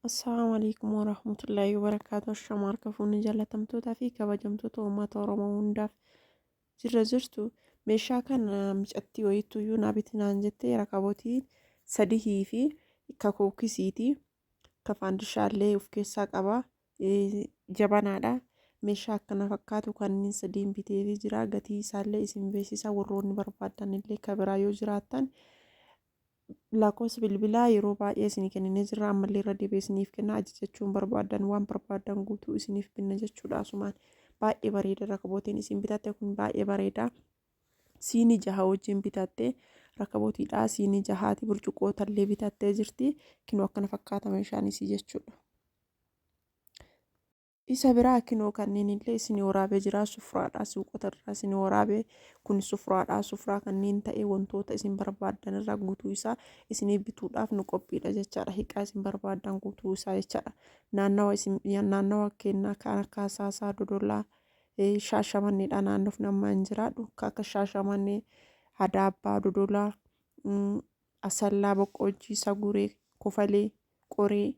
Assalamu alaikum warahmatullahi wabarakatuh. Ashamaa harka fuunni jaalatamtootaa fi kabajamtoota uummata Oromoo hundaaf jirtu. Meeshaa kana micattii wayituyyuu naabitinaan jettee rakabootii sadihii fi kakookisiiti. Kafaandishaallee of keessaa qaba. Jabanaadha. Meeshaa akkana fakkaatu kanneen sadiin biteefi jira. Gatii isaallee isin beeksisa warroonni barbaadan illee kabiraa yoo jiraatan. Lakkoofsa bilbilaa yeroo baay'ee isinii kenninee jirra. Ammallee irra deebi'ee isiniif kenna. Ajajachuun barbaadan waan barbaadan guutuu isiniif kenna jechuudha. Asumaan baay'ee bareeda. Rakabootiin isin bitatte kun baay'ee bareeda. Siinii jaha wajjin bitatte rakabootiidha. Siinii jahaati burcuqqoota illee bitattee jirti. Kinoo akkana fakkaata meeshaan isii jechuudha. Isa biraa kinoo kanneen illee isin waraabee jira. Sufraadha. Suuqota irraa isin waraabee kun sufraadha. Sufraa kanneen ta'e wantoota isin barbaadan irraa guutuu isaa isinii bituudhaaf nu qophiidha jechaadha. Hiiqaa isin barbaadan guutuu isaa jechaadha. Naannawa kennaa kan akka Asaasaa, Dodolaa, Shaashamanneedha. Naannoof nama hin jiraadhu. Akka Shaashamannee, Adaabbaa, Dodolaa, Asallaa, Boqqojjii, Saguree, Kofalee, Qoree,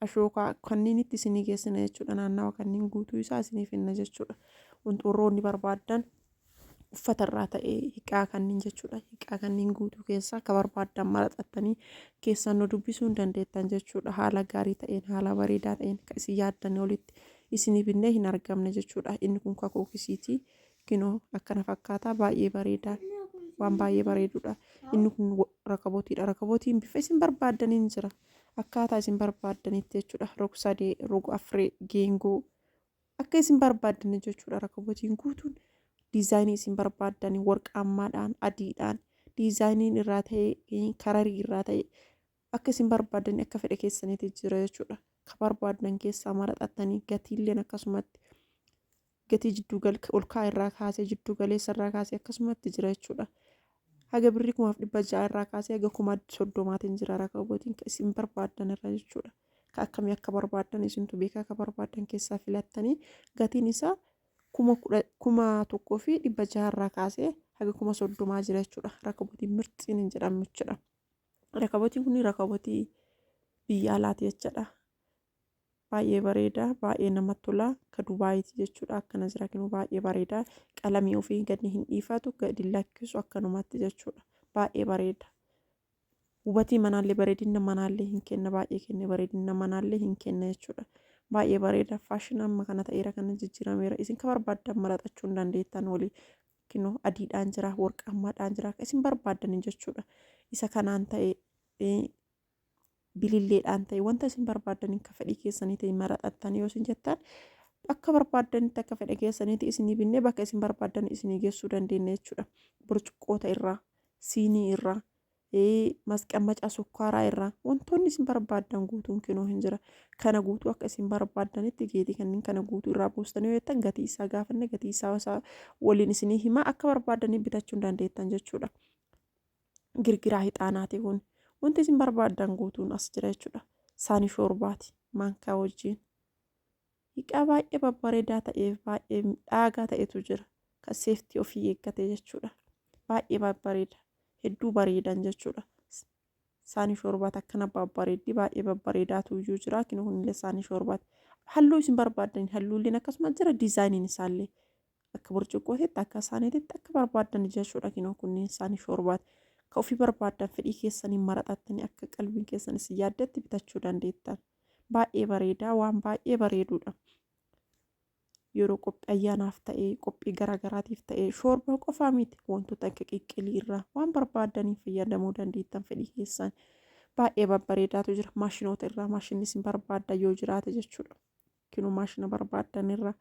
Ashookaa kanneen itti isinii geessina jechuudha. Naannawa kanneen guutuu isaa isiniif kenna jechuudha. Warroonni barbaadan uffata irraa ta'ee hiiqaa kanneen jechuudha. Hiiqaa kanneen guutuu keessaa akka barbaadan maraxattanii keessan nu dubbisuu hin dandeettan jechuudha. Haala gaarii ta'een, haala bareedaa ta'een kan isin yaaddan olitti isinii binnee hin argamne jechuudha. Inni kun kakookisiiti. Kinoo akkana fakkaata. Baay'ee bareeda. Waan baay'ee bareedudha. Inni kun rakabootiidha. Rakabootiin bifa isin barbaadaniin jira. Akkaataa isin barbaadanitti jechuudha. Rog-sadee, rog-afree, geengoo akka isin barbaadan jechuudha. Rakabootiin guutuun diizaayinii isin barbaadan warqaammaadhaan, adiidhaan, diizaayiniin irraa ta'e, kararii irraa ta'e akka isin barbaadan akka fedha keessaniitti jira jechuudha. Ka barbaadan keessaa maraxattanii gatiilleen akkasumatti gatii ol ka'aa irraa kaasee jiddu galeessa irraa kaasee akkasumatti jira jechuudha. Haga birrii 1600 irraa kaasee haga 30,000 jira rakabootiin kan isin barbaadan irraa jechuudha. Ka akkamii akka barbaadan isintu beekaa akka barbaadan keessaa filattanii gatiin isaa 1,600 irraa kaasee haga 30,000 jira jechuudha. Rakabootiin mirxiin hin jedhamu jechuudha. Rakabootiin kun rakabootii biyya alaati jechuudha. Baay'ee bareeda, baay'ee namatti tola. Ka Dubaayiiti jechuudha. Akkana jira kinuu baay'ee bareeda. Qalamii ofii gadi hin dhiifatu, gadi lakkisu akkanumatti jechuudha. Baay'ee bareeda. Hubatii manaallee bareedina manaallee hin kenna. Baay'ee kenna bareedina manaallee hin kenna jechuudha. Baay'ee bareeda. Faashinii amma kana ta'eera kana jijjiirameera. Isin ka barbaadan maraxachuu hin dandeettan walii kinoo adiidhaan jira, warqaammaadhaan jira. Isin barbaadan jechuudha. Isa kanaan ta'e bililleedhaan ta'e wanta isin barbaadan akka fedhii keessaniitti maraxattanii yoo isin jettan akka barbaadanitti akka fedha keessaniitti isinii binnee bakka isin barbaadan isinii geessuu dandeenya jechuudha. Burcuqqoota irraa, siinii irraa, masqammaca sukkaaraa irraa wantoonni isin barbaadan guutuun kinoo hin jira. Kana guutuu akka isin barbaadanitti geetii kanneen kana guutuu irraa buustanii yoo jettan gatii isaa gaafanne gatii isaa waliin isinii himaa akka barbaadan bitachuu dandeettan jechuudha. Girgiraa hixaanaati kun. Wanti isin barbaadan guutuun as jira jechuudha. Saanii shoorbaati maankaa wajjin. Hiiqaa baay'ee babbareedaa ta'eef baay'ee dhaagaa ta'etu jira. Kan seeftii ofii eeggate jechuudha. Baay'ee babbareeda. Hedduu bareedan jechuudha. Saanii shoorbaati akkana babbareeddi baay'ee babbareedaatu iyyuu jira. Kinoo kunillee saanii shoorbaati. Halluu isin barbaadan halluulleen akkasuma jira. Diizaayiniin isaallee akka burcuqqootitti akka saaniititti akka barbaadan jechuudha. Kinoo kunniin saanii shoorbaati. Ka ofii barbaadan fedhii keessanii maraxattanii akka qalbiin keessanis yaaddetti bitachuu dandeettan. Baay'ee bareedaa waan baay'ee bareedudha. Yeroo qophii ayyaanaaf ta'ee qophii garaagaraatiif ta'ee shoorba qofaa miti wantoota akka qiqqilii irraa waan barbaadaniif fayyadamuu dandeettan fedhii keessan. Baay'ee babbareedaatu jira. Maashinoota irraa maashinni isin barbaadan yoo jiraate jechuudha. Kinoo maashina barbaadan irraa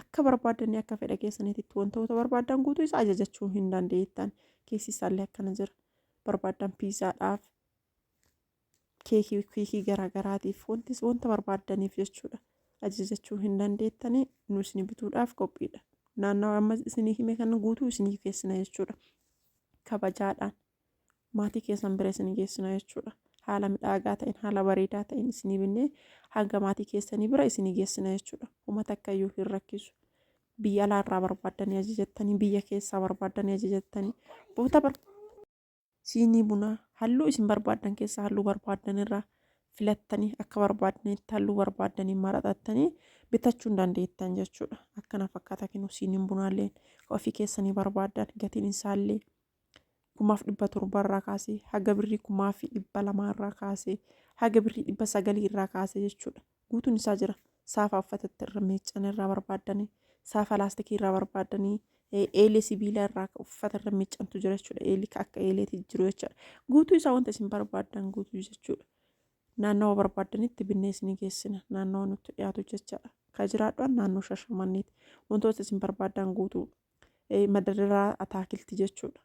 akka barbaadanii akka fedha keessaniitti wantoota barbaadan guutuu isaa ajajachuu hin dandeettan. Keessi isaallee akkana jira. Barbaadan piizaadhaaf keekii garaagaraatiif wanta barbaadaniif jechuudha. Ajajachuu hin dandeettanii nu isin bituudhaaf qophiidha. Naannawa amma isinii hime kana guutuu isinii geessina jechuudha. Kabajaadhaan maatii keessan bira isinii geessina jechuudha. Haala midhaagaa ta'een haala bareedaa ta'een isinii binnee hanga maatii keessanii bira isinii geessina jechuudha. Uummata akkayyuu hin rakkisu. Biyya alaarraa barbaadanii ajajattanii biyya keessaa barbaadanii ajajattanii boota siinii bunaa halluu isin barbaadan keessaa halluu barbaadan irraa filattanii akka barbaadanitti halluu barbaadanii maraxattanii bitachuu hin dandeettan jechuudha. Akkana fakkaata kennu siiniin bunaallee ofii keessanii barbaadan gatiin isaallee 1700 irraa kaasee haga birrii 1200 irraa kaasee haga birrii 900 irraa kaasee jechuudha. Guutuun isaa jira. Saafa uffatatti irra miiccan irraa barbaadanii saafa laastikii irraa barbaadanii eelee sibiila irraa uffata irra miiccantu jira jechuudha. Eelii akka eeleetti jiru jechuudha. Guutuu isaa wanta isin barbaadan guutuu jechuudha. Naannoo barbaadanitti binnee isin geessina. Naannoo nutti dhiyaatu jechaadha. Kan jiraadhaan naannoo Shashamanneeti. Wantoota isin barbaadan guutuu madadaraa ataakiltii jechuudha.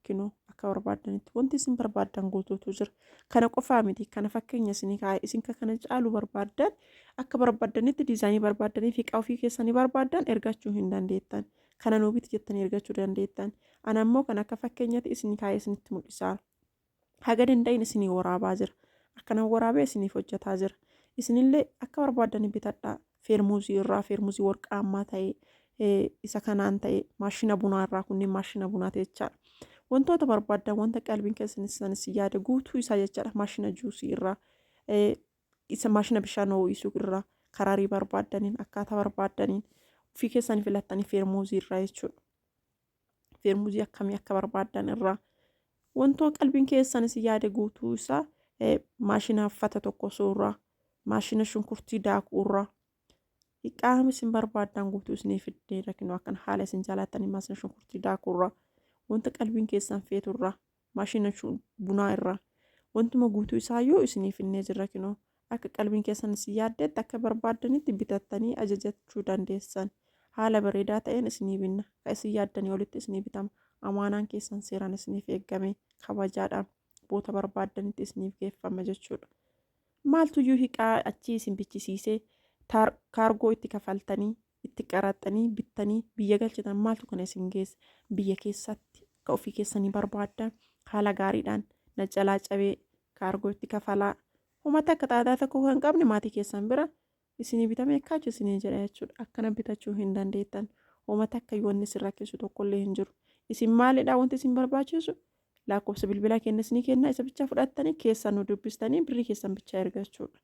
Kinoo akka barbaadanitti wanti isin barbaadan guutuutu jira. Kana qofaa miti. Kana fakkeenya isin kaa'e isin kana caalu barbaadan akka barbaadanitti diizaayinii barbaadanii fi ofii keessanii barbaadan ergachuu hin dandeettan. Kana nuu biti jettanii ergachuu dandeettan. Ana immoo kan akka fakkeenyatti isin kaa'e isinitti mul'isaa. Haga danda'in isinii waraabaa jira. Akkana waraabee isiniif hojjetaa jira. Isinillee akka barbaadanii bitadhaa. Feermuuzii irraa feermuuzii warqaammaa ta'ee isa kanaan ta'ee maashina bunaa irraa kunneen maashina bunaa ta'e jechaadha. Wantoota barbaadan wanta qalbiin keessanis yaada guutuu isaa jechaadha. Maashina juusii irraa isa maashina bishaan ho'isuu irraa karaarii barbaadaniin akkaataa barbaadaniin ofii keessanii filattanii feermuuzii irraa jechuudha. Feermuuzii akkamii akka barbaadan irraa wantoota qalbiin keessanis yaada guutuu isaa maashina uffata tokko suuraa maashina shunkurtii daakuu irraa qaama isin barbaadan guutuu isinii fiddee rakkinoo akkan haala isin jaalatanii maashina shunkurtii daakuu irraa wanta qalbiin keessan feetu irraa maashina bunaa irraa wantuma guutuu isaayyuu isinii finnee jira kinoo akka qalbiin keessan isin yaaddetti akka barbaadanitti bitattanii ajajachuu dandeessan haala bareedaa ta'een isinii binna ka isin yaaddanii olitti isinii bitama amaanaan keessan seeraan isiniif eeggame kabajaadhaan boota barbaadanitti isiniif geeffama jechuudha. Maaltuyyuu hiqaa achii isin bichisiisee kaargoo itti kafaltanii itti qaraxxanii bittanii biyya galchitan maaltu kana isin geessa biyya keessatti ka ofii keessanii barbaadan haala gaariidhaan na jalaa cabee kaargoo itti kafalaa uummata akka xaadaa tokko kan qabne maatii keessan bira isinii bitamee akkaachu isinii jedha jechuudha. Akkana bitachuu hin dandeettan uummata akka yoonni isin rakkisu tokkollee hin jiru. Isin maalidhaa wanti isin barbaachisu lakkoofsa bilbilaa kennisanii kenna isa bicha fudhattanii keessan nu dubbistanii birrii keessan bicha ergachuudha.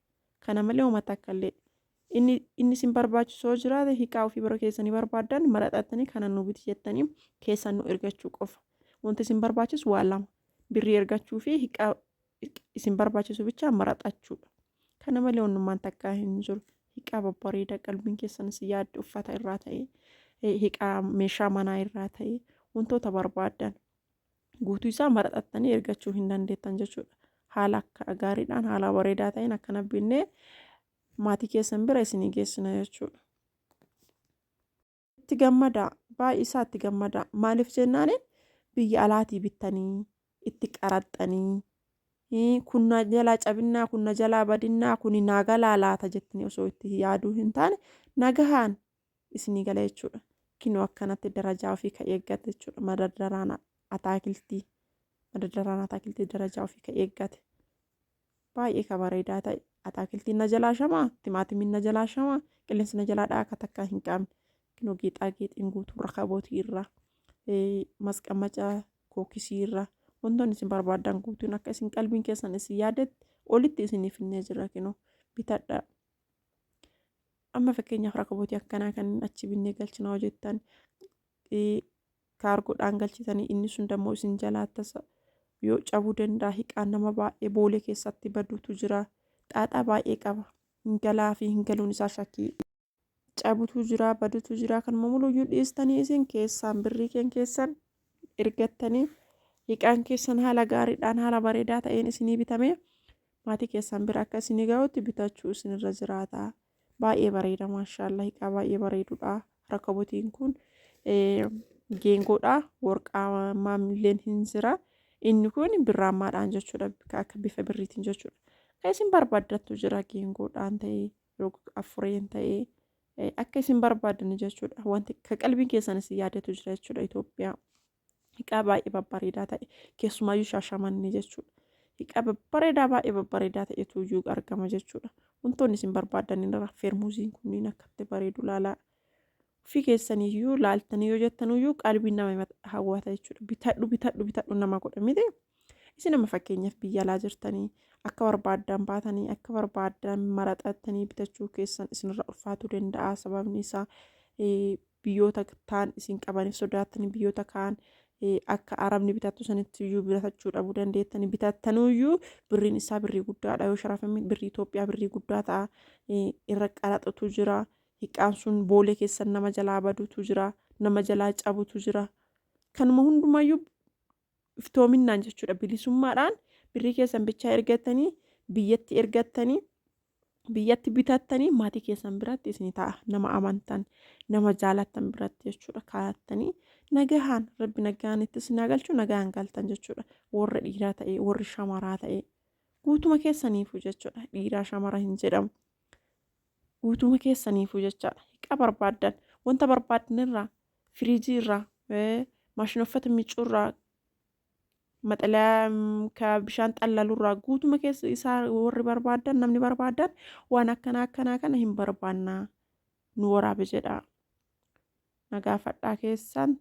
Kana malee uummata akkallee inni isin barbaachisoo jiraate hiqaa ofii bira keessanii barbaadan maraxattanii kana nu biti jettanii keessan nu ergachuu qofa. Wanti isin barbaachisu waa lama birrii ergachuu fi hiqaa isin barbaachisu bicha maraxachuudha. Kana malee onnummaan takkaa hin jiru. Hiqaa babbareedaa qalbiin keessanis yaaddu uffata irraa ta'ee hiqaa meeshaa manaa irraa ta'ee wantoota barbaadan guutuu isaa maraxattanii ergachuu hin dandeettan jechuudha. Haala akka gaariidhaan haala bareedaa ta'een akkana binnee maatii keessan bira isinii geessina jechuudha. Itti gammadaa baay'ee isaa itti gammadaa maaliif jennaan biyya alaatii bittanii itti qaraxxanii kunna jalaa cabinnaa kunna jalaa badinnaa kuni nagalaa laata jettanii osoo itti yaaduu hin taane nagahaan isinii gala jechuudha. Kinoo akkanatti darajaa ofii ka eeggate jechuudha. Madadaraan ataakiltii darajaa ofii ka eeggate baay'ee ka bareedaa ta'e ataakiltiin na jalaa shamaa timaatimiin na jalaa shamaa qilleensi na jalaa dhaaka takkaa hin qabne kinoo geexaa geexiin guutuu rakabootii irraa masqamaca kookisii irraa wantoonni isin barbaadan guutuun akka isin qalbiin keessan isin yaadetti olitti isiniif finnee jira kinoo bitadhaa. Amma fakkeenyaaf rakabootii akkanaa kan achi binnee galchina hojjettan kaargoodhaan galchitanii inni sun dammoo isin jalaa tasa yoo cabuu danda'a hiqaan nama baay'ee boolee keessatti baduutu jira. Xaaxaa baay'ee qaba. Hingalaa fi hingaluun isaa shakkii cabutu jira badutu jira kan mamuluyyuu dhiistanii isin keessaan birrii keessan ergattanii hiqaan keessan haala gaariidhaan haala bareedaa ta'een isinii bitamee maatii keessan bira akka isinii ga'utti bitachuu isinirra jiraata. Baay'ee bareeda maashaallah hiqaa baay'ee bareedudha. Rakabootiin kun geengoodha warqaamaallee hin jira. Inni kun birraammaadhaan jechuudha akka bifa birriitiin jechuudha. Kan isin barbaadattu jira geengoodhaan ta'ee afureen ta'ee akka isin barbaadan jechuudha. Wanti ka qalbiin keessanis yaadatu jira jechuudha. Itoophiyaa hiqaa baay'ee babbareedaa ta'e keessumaayyuu Shaashamannee jechuudha. Hiqaa babbareedaa baay'ee babbareedaa ta'etu iyyuu argama jechuudha. Wantoonni isin barbaadan irraa feermuuziin kunniin akkatti bareedu laalaa ofii keessaniyyuu laaltanii yoo jettaniyyuu qalbiin nama hawwata jechuudha. Bitadhu nama godha miti. isin amma fakkeenyaaf biyya alaa jirtanii akka barbaadan baatanii akka barbaadan maraxattanii bitachuu keessan isinirra ulfaatuu danda'a. Sababni isaa biyyoota taan isin qabaniif sodaattanii biyyoota kaan akka arabni bitattu sanitti iyyuu bitachuu dhabuu dandeettanii bitattanuyyuu birriin isaa birrii guddaadha. Yoo sharafame birrii Itoophiyaa birrii guddaa ta'a. Irra qaraxatu jira. Hiqqaan sun boolee keessan nama jalaa badutu jira. Nama jalaa cabutu jira. Kanuma hundumayyuu iftoominaan jechuudha. Bilisummaadhaan birrii keessan bichaa ergattanii biyyatti ergattanii biyyatti bitattanii maatii keessan biratti isin ta'a. Nama amantan nama jaalattan biratti jechuudha. Kaa'attanii nagahaan rabbi nagaan itti isin galchu nagaan galtan jechuudha. Warra dhiiraa ta'e warri shamaraa ta'e guutuma keessaniifu jechuudha. Dhiiraa shamara hin jedhamu. Guutuma keessaniifu jechaadha. Hiqa barbaadan wanta barbaadanirraa firiijii irraa maashina uffata miicuu irraa maxalaa ka bishaan xallalurraa guutuma keessa isaa warri barbaadan namni barbaadan waan akkanaa kana hin barbaannaa nu waraabe jedha. Nagaafadhaa keessan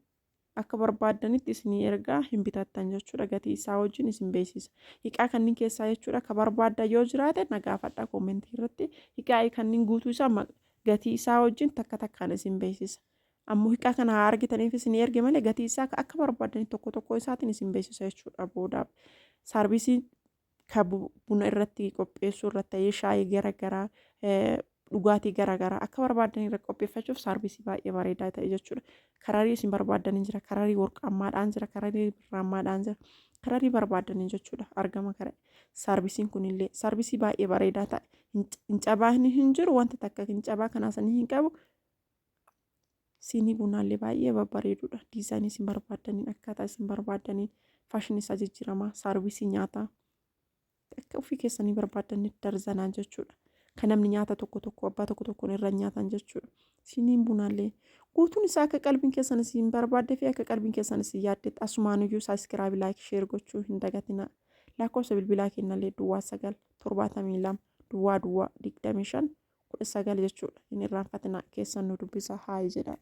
akka barbaadanitti isinii ergaa hin bitattan jechuudha. Gatii isaa wajjin isin beeksisa. Hiqaa kanneen keessaa jechuudha ka barbaadan yoo jiraate nagaafadhaa koomentii irratti hiqaa kanneen guutuu isaa gatii isaa wajjin takka takkaan isin beeksisa. Ammoo hiqaa kana haa argitaniif isin erge malee gatii isaa akka barbaadanii tokko isaatiin isin beeksisa jechuudha. Boodaaf saarvisii ka buna irratti qopheessuu irratti ta'ee shaayii garaagaraa dhugaatii garaagaraa akka barbaadan irratti qopheeffachuuf saarvisii baay'ee bareedaa ta'e jechuudha. Kararii isin barbaadan jira. Kararii warqaammaadhaan jira. Kararii birraammaadhaan jira. Kararii barbaadan jechuudha. Argama kara saarvisiin kunillee saarvisii baay'ee bareedaa ta'e hin cabaa hin jiru wanta takka hin cabaa kanaasanii hin qabu. Siinii bunaallee baay'ee babbareedudha. Diizaayinii isin barbaadaniin akkaataa isin barbaadaniin faashinii isaa jijjiiramaa saarvisii nyaataa akka ofii keessanii barbaadanitti darzanaan jechuudha. Kan namni nyaata tokko abbaa tokkoon irra nyaatan jechuudha. Siiniin bunaallee guutuun isaa akka qalbiin keessan isin barbaadde fi akka qalbiin keessan isin yaaddetti asumaanuyyuu saabskiraaybii laayik sheer gochuu hin dagatinaa. Lakkoofsa bilbilaa kennallee Duwwaa 9 72 Duwwaa 25 19 jechuudha. Hin irraanfatinaa keessan nu dubbisa haa jedha.